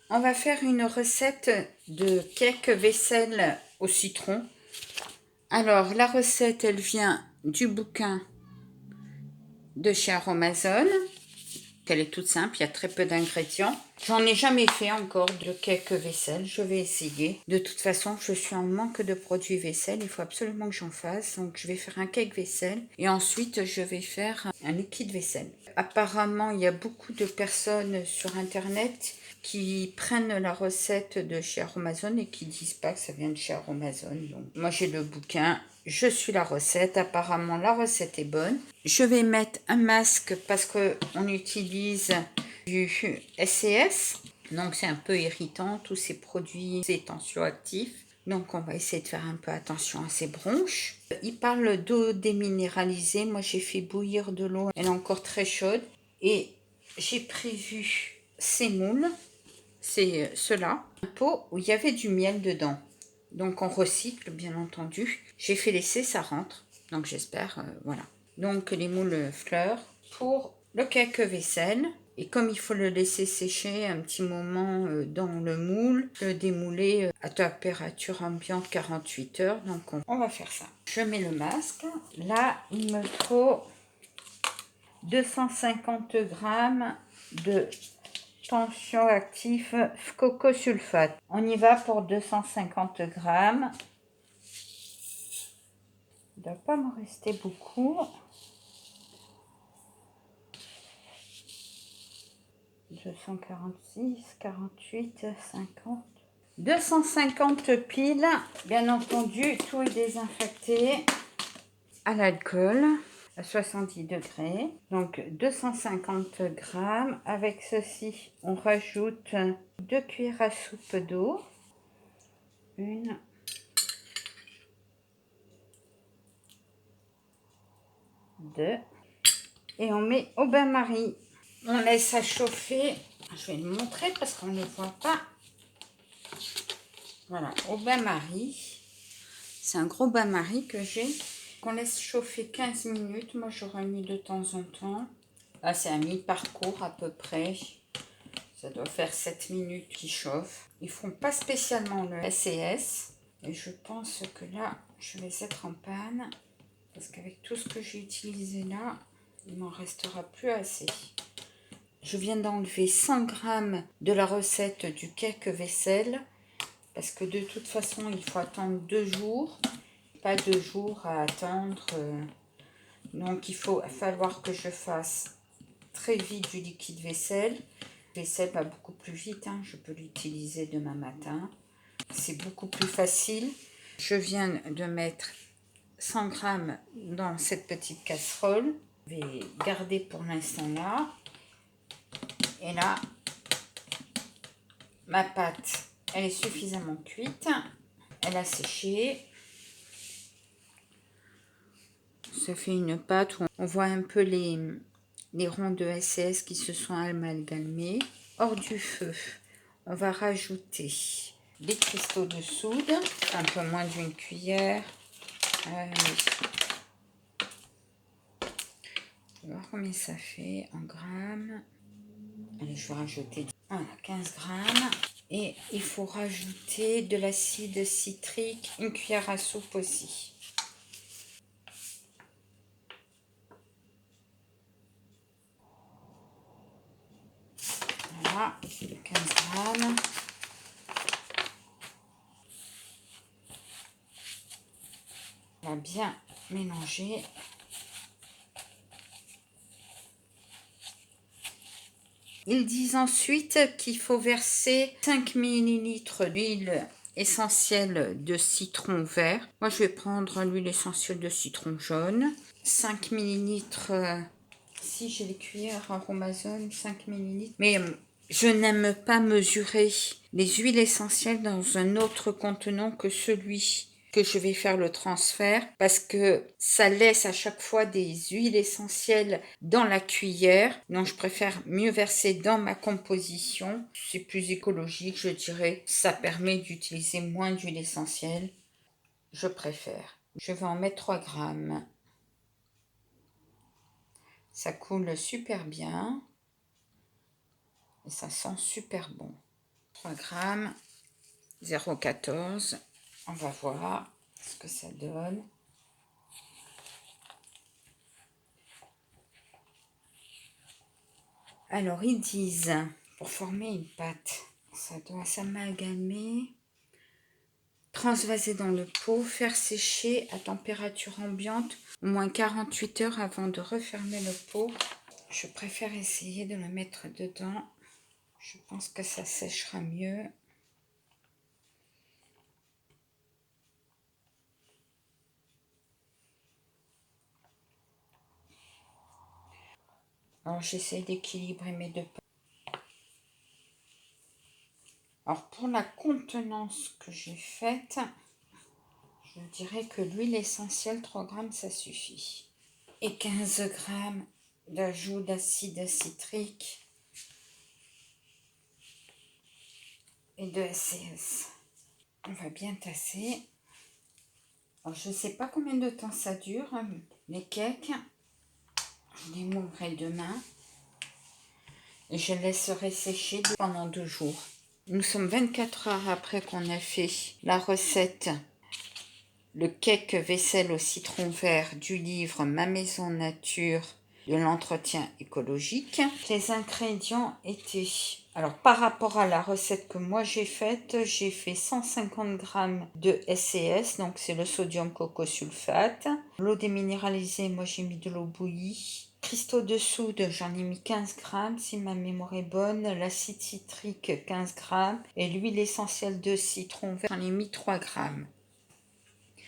On va faire une recette de cake vaisselle au citron. Alors, la recette, elle vient du bouquin de chez Aromazone. Elle est toute simple, il y a très peu d'ingrédients. J'en ai jamais fait encore de cake vaisselle, je vais essayer. De toute façon, je suis en manque de produits vaisselle, il faut absolument que j'en fasse. Donc, je vais faire un cake vaisselle et ensuite, je vais faire un liquide vaisselle. Apparemment, il y a beaucoup de personnes sur Internet qui prennent la recette de chez Aromazone et qui disent pas que ça vient de chez Aromazone. Donc, moi, j'ai le bouquin, je suis la recette. Apparemment, la recette est bonne. Je vais mettre un masque parce qu'on utilise du SCS. Donc, c'est un peu irritant, tous ces produits, ces tensioactifs. Donc, on va essayer de faire un peu attention à ces bronches. Il parle d'eau déminéralisée. Moi, j'ai fait bouillir de l'eau. Elle est encore très chaude. Et j'ai prévu ces moules. C'est ceux-là. Un pot où il y avait du miel dedans. Donc, on recycle, bien entendu. J'ai fait l'essai, ça rentre. Donc, j'espère, voilà. Donc, les moules fleurs pour le cake vaisselle. Et comme il faut le laisser sécher un petit moment dans le moule, le démouler à température ambiante 48 heures. Donc, on va faire ça. Je mets le masque. Là, il me faut 250 grammes de tensioactif cocosulfate. On y va pour 250 grammes. Il ne doit pas me rester beaucoup. 246, 48, 50. 250 piles. Bien entendu, tout est désinfecté à l'alcool à 70 degrés. Donc 250 grammes. Avec ceci, on rajoute 2 cuillères à soupe d'eau. Une. Deux. Et on met au bain-marie. On laisse à chauffer. Je vais le montrer parce qu'on ne le voit pas. Voilà, au bain-marie. C'est un gros bain-marie que j'ai. Qu'on laisse chauffer 15 minutes. Moi, j'aurais mis de temps en temps. Là, c'est un mi-parcours à peu près. Ça doit faire 7 minutes qu'il chauffe. Ils font pas spécialement le SCS. Et je pense que là, je vais être en panne. Parce qu'avec tout ce que j'ai utilisé là, il m'en restera plus assez. Je viens d'enlever 100 grammes de la recette du cake vaisselle. Parce que de toute façon, il faut attendre 2 jours. Pas 2 jours à attendre. Donc, il va falloir que je fasse très vite du liquide vaisselle. Le vaisselle va beaucoup plus vite. Hein. Je peux l'utiliser demain matin. C'est beaucoup plus facile. Je viens de mettre 100 grammes dans cette petite casserole. Je vais garder pour l'instant là. Et là, ma pâte, elle est suffisamment cuite. Elle a séché. Ça fait une pâte où on voit un peu les ronds de SCS qui se sont amalgamés. Hors du feu, on va rajouter des cristaux de soude, un peu moins d'une cuillère. Allez. On va voir combien ça fait en grammes. Allez, je vais rajouter 15 grammes. Et il faut rajouter de l'acide citrique, une cuillère à soupe aussi. Voilà, 15 grammes. On va bien mélanger. Ils disent ensuite qu'il faut verser 5 ml d'huile essentielle de citron vert. Moi, je vais prendre l'huile essentielle de citron jaune. 5 ml, si j'ai les cuillères Aromazone, 5 ml. Mais je n'aime pas mesurer les huiles essentielles dans un autre contenant que celui que je vais faire le transfert parce que ça laisse à chaque fois des huiles essentielles dans la cuillère. Donc je préfère mieux verser dans ma composition. C'est plus écologique, je dirais. Ça permet d'utiliser moins d'huile essentielle. Je préfère. Je vais en mettre 3 grammes. Ça coule super bien. Et ça sent super bon. 3 grammes, 0,14. On va voir ce que ça donne. Alors, ils disent, pour former une pâte, ça doit s'amalgamer, transvaser dans le pot, faire sécher à température ambiante au moins 48 heures avant de refermer le pot. Je préfère essayer de le mettre dedans. Je pense que ça séchera mieux. Alors, j'essaie d'équilibrer mes deux pâtes. Alors, pour la contenance que j'ai faite, je dirais que l'huile essentielle, 3 grammes, ça suffit. Et 15 grammes d'ajout d'acide citrique et de SCS. On va bien tasser. Alors, je ne sais pas combien de temps ça dure, les cakes. Je les moudrai demain. Et je laisserai sécher pendant 2 jours. Nous sommes 24 heures après qu'on a fait la recette, le cake vaisselle au citron vert du livre Ma maison nature de l'entretien écologique. Les ingrédients étaient, alors par rapport à la recette que moi j'ai fait 150 g de SCS, donc c'est le sodium cocosulfate. L'eau déminéralisée, moi j'ai mis de l'eau bouillie. Cristaux de soude, j'en ai mis 15 grammes si ma mémoire est bonne. L'acide citrique, 15 grammes. Et l'huile essentielle de citron vert, j'en ai mis 3 grammes.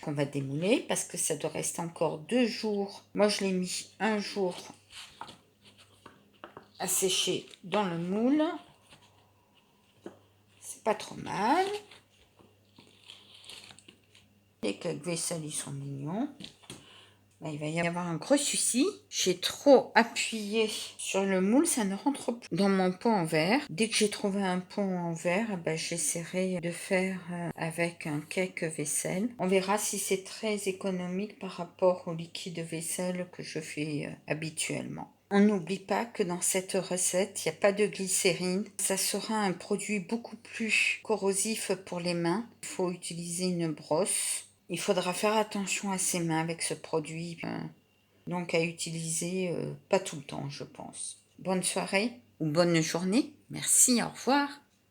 On va démouler parce que ça doit rester encore 2 jours. Moi, je l'ai mis un jour à sécher dans le moule. C'est pas trop mal. Les cakes vaisselle, ils sont mignons. Là, il va y avoir un gros souci. J'ai trop appuyé sur le moule, ça ne rentre plus dans mon pot en verre. Dès que j'ai trouvé un pot en verre, j'essaierai de faire avec un cake vaisselle. On verra si c'est très économique par rapport au liquide vaisselle que je fais habituellement. On n'oublie pas que dans cette recette, il n'y a pas de glycérine. Ça sera un produit beaucoup plus corrosif pour les mains. Il faut utiliser une brosse. Il faudra faire attention à ses mains avec ce produit, donc à utiliser pas tout le temps, je pense. Bonne soirée ou bonne journée. Merci, au revoir.